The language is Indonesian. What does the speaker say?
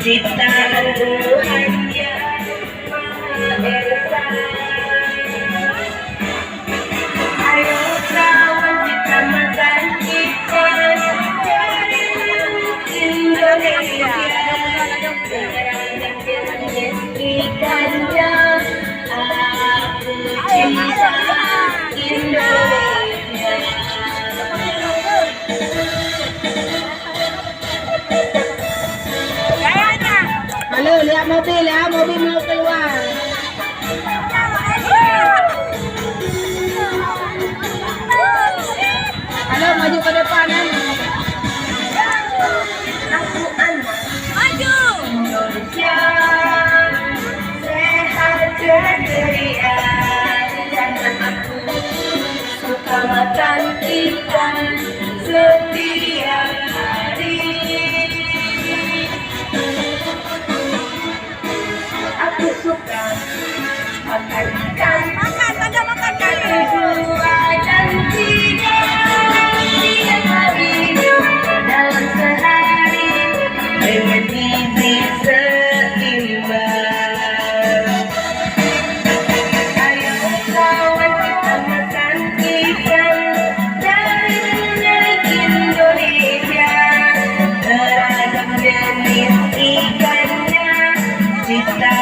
ciptaan Tuhan yang Maha Esa. Ayo kawan kita makan ikan dari Indonesia. Jenis ikannya aku cinta Indonesia. Halo, lihat mobil ya, mobil mau keluar. Halo, maju ke depan ya. Aku anak Maju. Indonesia, sehat dan ceria, karena aku suka makan ikan setiap hari. Aku suka makan ikan, Makan, makan kedua dan tiga hari dalam sehari dengan gizi seimbang. Ayo kawan kita makan ikan dari Indonesia. Beragam jenis ikannya, cipta